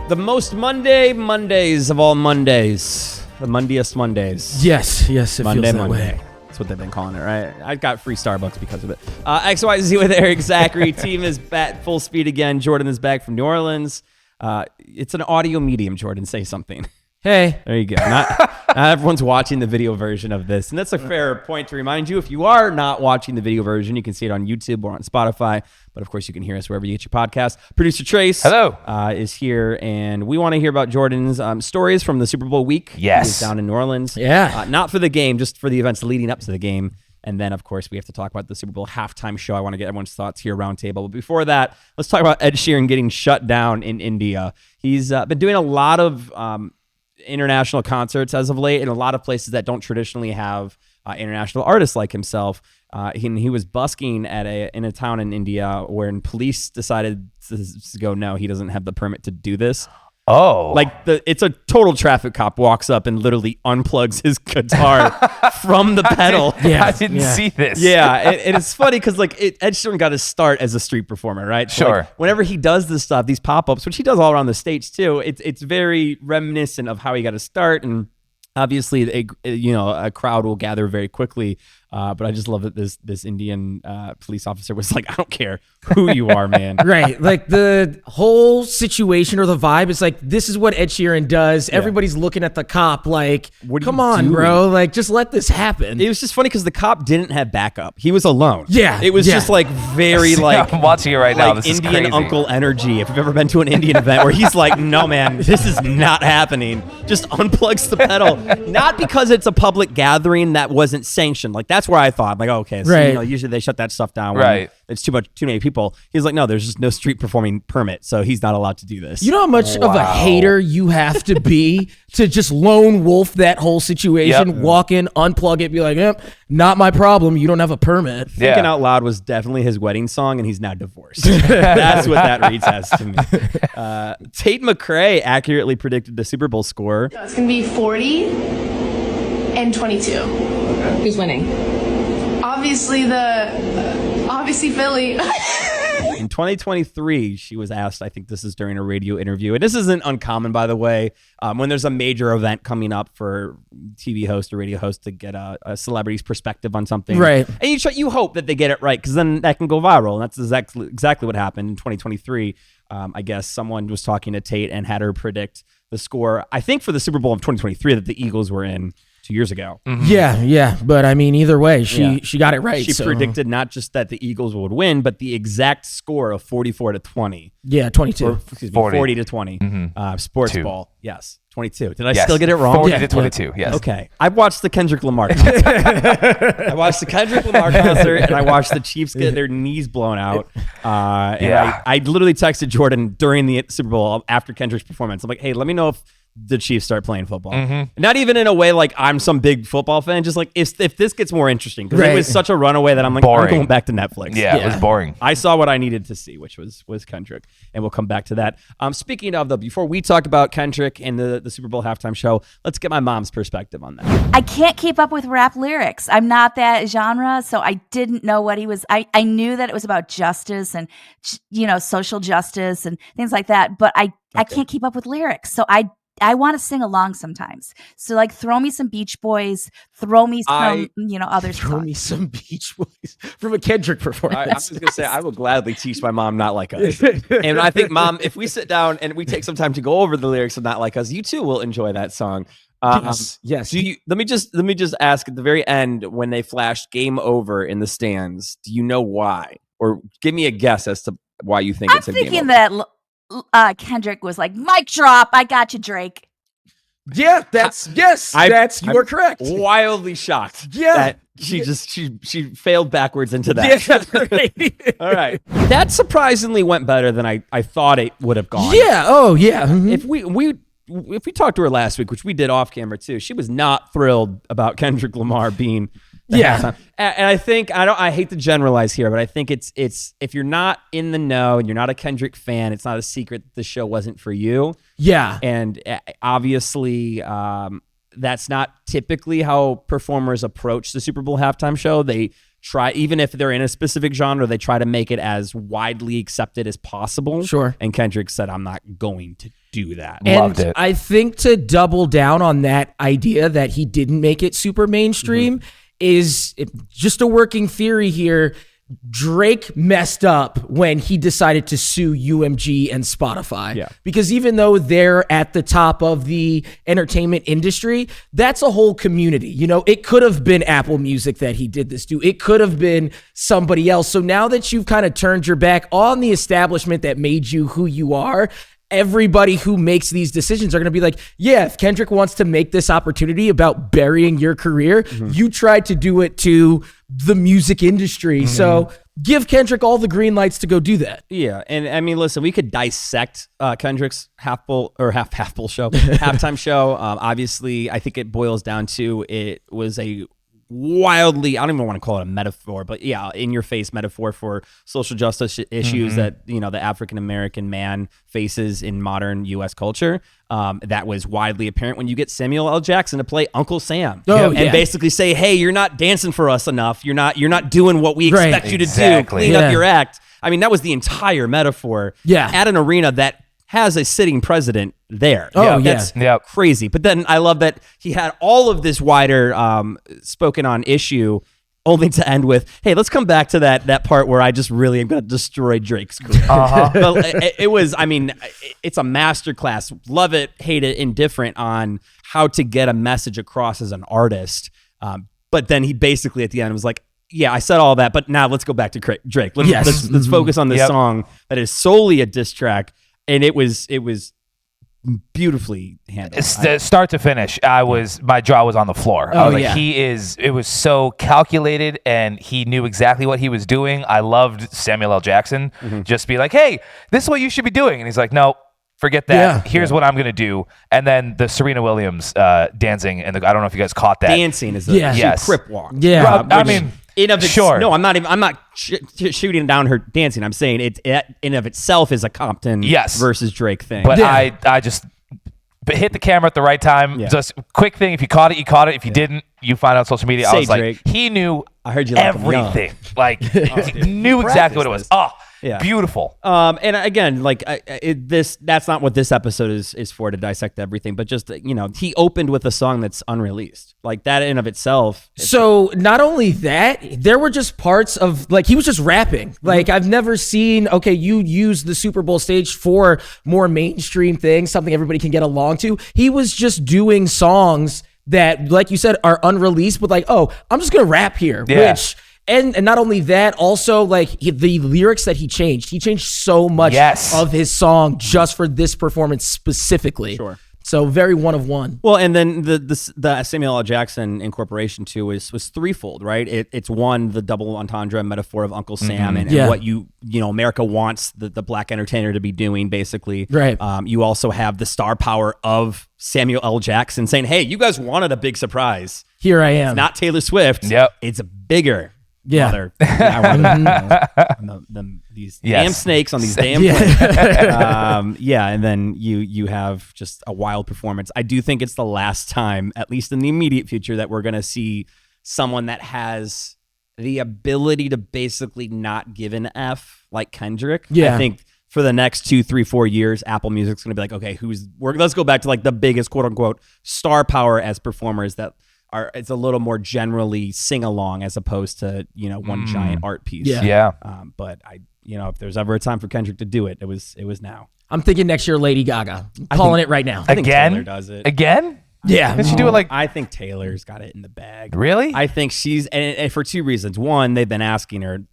The most Mondays of all Mondays. The Monday-est Mondays. Yes, it feels that way. That's what they've been calling it, right? I got free Starbucks because of it. XYZ with Erik Zachary. Team is back full speed again. Jordan is back from New Orleans. It's an audio medium, Jordan. Say something. Hey. There you go. Not everyone's watching the video version of this. And that's a fair point to remind you. If you are not watching the video version, you can see it on YouTube or on Spotify. But of course, you can hear us wherever you get your podcast. Producer Trace is here. And we want to hear about Jordan's stories from the Super Bowl week. Yes. He was down in New Orleans. Yeah. Not for the game, just for the events leading up to the game. And then, of course, we have to talk about the Super Bowl halftime show. I want to get everyone's thoughts here round table. But before that, let's talk about Ed Sheeran getting shut down in India. He's been doing a lot of international concerts as of late in a lot of places that don't traditionally have international artists like himself. He was busking in a town in India where police decided to go, no, he doesn't have the permit to do this. Oh, like it's a total traffic cop walks up and literally unplugs his guitar from the pedal. I didn't see this. Yeah, and it's funny because Ed Sheeran got his start as a street performer, right? So, sure. Whenever he does this stuff, these pop-ups, which he does all around the States too, it's very reminiscent of how he got his start. And obviously, a crowd will gather very quickly. But I just love that this Indian police officer was like, I don't care who you are, man. Right. Like the whole situation or the vibe is like, this is what Ed Sheeran does. Yeah. Everybody's looking at the cop like, come on, bro. Like, just let this happen. It was just funny because the cop didn't have backup. He was alone. Yeah. It was just like very like I'm watching it right now. This Indian is crazy. uncle energy. If you've ever been to an Indian event where he's like, no, man, this is not happening. Just unplugs the pedal. Not because it's a public gathering that wasn't sanctioned. Like, that's where I thought, like, okay, so usually they shut that stuff down when it's too many people. He's like, no, there's just no street performing permit, so he's not allowed to do this. You know how much of a hater you have to be to just lone wolf that whole situation, walk in, unplug it, be like, not my problem, you don't have a permit. Thinking Out Loud was definitely his wedding song, and he's now divorced. That's what that reads as to me. Tate McRae accurately predicted the Super Bowl score. It's going to be 40 and 22. Who's winning? Obviously Philly. In 2023, she was asked, I think this is during a radio interview, and this isn't uncommon, by the way, when there's a major event coming up for TV host or radio host to get a celebrity's perspective on something. Right. And you hope that they get it right, because then that can go viral, and that's exactly what happened in 2023. I guess someone was talking to Tate and had her predict the score, I think for the Super Bowl of 2023 that the Eagles were in 2 years ago. Mm-hmm. Yeah. But I mean, either way, she got it right. She predicted not just that the Eagles would win, but the exact score of 44-20. Yeah, 22. Or, 40-20. Mm-hmm. Sports ball. Yes. 22. Did I still get it wrong? 40-22. Yes. Okay. I watched the Kendrick Lamar concert. I watched the Kendrick Lamar concert, and I watched the Chiefs get their knees blown out. I literally texted Jordan during the Super Bowl after Kendrick's performance. I'm like, hey, let me know if the Chiefs start playing football. Mm-hmm. Not even in a way like I'm some big football fan, just like if this gets more interesting, because it was such a runaway that I'm like, I'm going back to Netflix. Yeah, it was boring. I saw what I needed to see, which was Kendrick, and we'll come back to that. Speaking of, though, before we talk about Kendrick and the Super Bowl halftime show, let's get my mom's perspective on that. I can't keep up with rap lyrics. I'm not that genre, so I didn't know what he was. I knew that it was about justice and social justice and things like that, but I can't keep up with lyrics, so I want to sing along sometimes. So like throw me some Beach Boys, throw me some, other stuff. Throw me some Beach Boys from a Kendrick performance. I was going to say, I will gladly teach my mom Not Like Us. And I think, Mom, if we sit down and we take some time to go over the lyrics of Not Like Us, you too will enjoy that song. Yes. Let me just ask at the very end, when they flashed "Game Over" in the stands, do you know why? Or give me a guess as to why you think it's a game over. I'm thinking that Kendrick was like, mic drop, I got you, Drake. Yeah, you are correct. Wildly shocked. Yeah. That she failed backwards into that. Yeah. All right. That surprisingly went better than I thought it would have gone. Yeah. Oh, yeah. Mm-hmm. If we talked to her last week, which we did off camera too, she was not thrilled about Kendrick Lamar being halftime. And I think I hate to generalize here, but I think it's if you're not in the know and you're not a Kendrick fan, it's not a secret that the show wasn't for you. Yeah. And obviously that's not typically how performers approach the Super Bowl halftime show. They try, even if they're in a specific genre, they try to make it as widely accepted as possible. Sure. And Kendrick said, I'm not going to do that. Loved And it. I think to double down on that idea that he didn't make it super mainstream is just a working theory here. Drake messed up when he decided to sue UMG and Spotify. Yeah. Because even though they're at the top of the entertainment industry, that's a whole community. You know, it could have been Apple Music that he did this to. It could have been somebody else. So now that you've kind of turned your back on the establishment that made you who you are, everybody who makes these decisions are going to be like, yeah, if Kendrick wants to make this opportunity about burying your career, you tried to do it to the music industry. So give Kendrick all the green lights to go do that. Yeah, and I mean, listen, we could dissect Kendrick's halftime show. Obviously, I think it boils down to it was a wildly, I don't even want to call it a metaphor, but yeah, in your face metaphor for social justice issues that, you know, the African American man faces in modern US culture. That was widely apparent when you get Samuel L. Jackson to play Uncle Sam and basically say, hey, you're not dancing for us enough. You're not doing what we expect you to do. Clean up your act. I mean, that was the entire metaphor at an arena that has a sitting president there. That's crazy. But then I love that he had all of this wider spoken on issue only to end with, hey, let's come back to that part where I just really am going to destroy Drake's career. But it was, I mean, it's a masterclass. Love it, hate it, indifferent on how to get a message across as an artist. But then he basically at the end was like, yeah, I said all that, but now let's go back to Drake. Let's focus on this song that is solely a diss track. And it was beautifully handled. Start to finish, my jaw was on the floor. I was like, it was so calculated, and he knew exactly what he was doing. I loved Samuel L. Jackson just be like, hey, this is what you should be doing. And he's like, no, forget that. Here's what I'm going to do. And then the Serena Williams dancing, and I don't know if you guys caught that. Dancing is a crip walk. Yeah. I mean, no, I'm not shooting down her dancing. I'm saying it in of itself is a Compton versus Drake thing. But I just hit the camera at the right time. Just quick thing. If you caught it, you caught it. If you didn't, you find out on social media. I was Drake. Like, he knew I heard you like everything. Like, he knew exactly what it was. Oh, beautiful. And again, like that's not what this episode is for, to dissect everything, but just, you know, he opened with a song that's unreleased, like that in of itself. So not only that, there were just parts of, like, he was just rapping. Like, I've never seen, okay, you use the Super Bowl stage for more mainstream things, something everybody can get along to. He was just doing songs that, like you said, are unreleased, but like, oh, I'm just gonna rap here, which. And not only that, also, like, the lyrics that he changed so much of his song just for this performance specifically. Sure. So very one of one. Well, and then the Samuel L. Jackson incorporation too was threefold, right? It's one, the double entendre metaphor of Uncle Sam and what you know America wants the black entertainer to be doing, basically. Right. You also have the star power of Samuel L. Jackson saying, "Hey, you guys wanted a big surprise. Here I am." It's not Taylor Swift. Yep. It's bigger." Yeah. These damn snakes on these damn planes. And then you have just a wild performance. I do think it's the last time, at least in the immediate future, that we're going to see someone that has the ability to basically not give an F like Kendrick. I think for the next 2, 3, 4 years, Apple Music's going to be like, okay, let's go back to like the biggest quote unquote star power as performers that it's a little more generally sing along as opposed to, you know, one giant art piece. But if there's ever a time for Kendrick to do it, it was now. I'm thinking next year, Lady Gaga. I'm calling it right now. I think Taylor does it again. Yeah. Did she do it like? I think Taylor's got it in the bag. Really? I think she's and for two reasons. One, they've been asking her.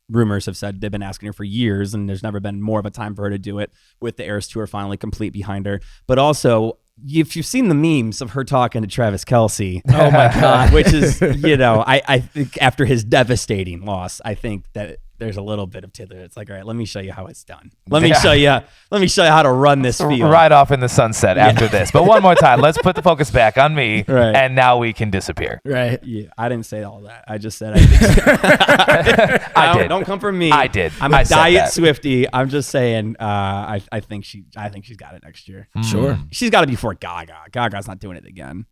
Rumors have said they've been asking her for years, and there's never been more of a time for her to do it with the Eras Tour finally complete behind her. But also, if you've seen the memes of her talking to Travis Kelce, oh my God, which is, you know, I think after his devastating loss, I think that there's a little bit of Taylor. It's like, all right, let me show you how it's done. Let me show you how to run this field. Right off in the sunset after this. But one more time, let's put the focus back on me, and now we can disappear. Right. Yeah, I didn't say all that. I just said I think I did. Don't come from me. I did. I'm a diet Swiftie. I'm just saying. I think she's got it next year. Sure. She's got to be before Gaga. Gaga's not doing it again.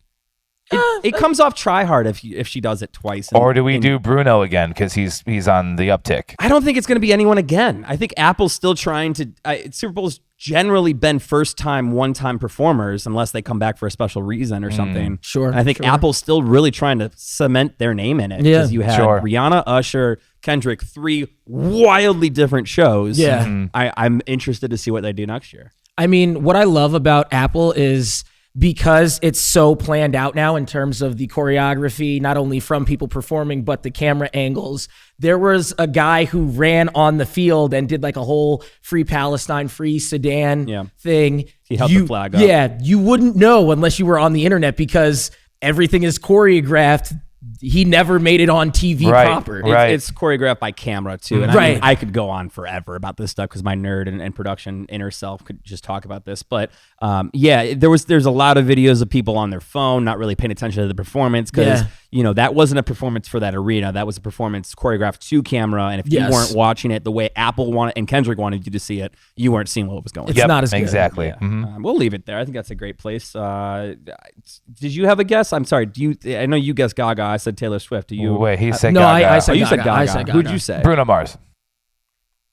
It comes off try hard if she does it twice. Or do we do Bruno again because he's on the uptick? I don't think it's going to be anyone again. I think Apple's still trying to. Super Bowl's generally been first-time, one-time performers unless they come back for a special reason or something. Sure. And I think Apple's still really trying to cement their name in it. Yeah. Because you had Rihanna, Usher, Kendrick, 3 wildly different shows. Yeah. I'm interested to see what they do next year. I mean, what I love about Apple is because it's so planned out now in terms of the choreography, not only from people performing, but the camera angles. There was a guy who ran on the field and did like a whole Free Palestine, Free Sudan thing. He held the flag up. Yeah, you wouldn't know unless you were on the internet because everything is choreographed. He never made it on TV proper. It's choreographed by camera too. And I mean, I could go on forever about this stuff because my nerd and production inner self could just talk about this. But there's a lot of videos of people on their phone not really paying attention to the performance because that wasn't a performance for that arena. That was a performance choreographed to camera. And if you weren't watching it the way Apple wanted and Kendrick wanted you to see it, you weren't seeing what was going on. It's not as good. Exactly. Yeah. We'll leave it there. I think that's a great place. Did you have a guess? I'm sorry. I know you guessed Gaga. I said Taylor Swift. Do you? Wait, he said no, Gaga. I said you Gaga. said Gaga. I said Gaga. Who'd you say? Bruno Mars.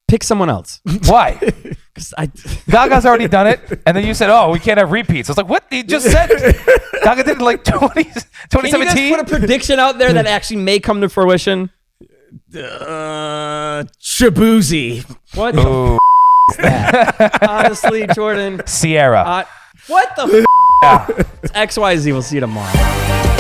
Pick someone else. Why? Because Gaga's already done it, and then you said, "Oh, we can't have repeats." I was like, "What? You just said Gaga did it like 2017." Can you guys put a prediction out there that actually may come to fruition? Shabuzi. What the is that? Honestly, Jordan. Sierra. What the It's XYZ. We'll see you tomorrow.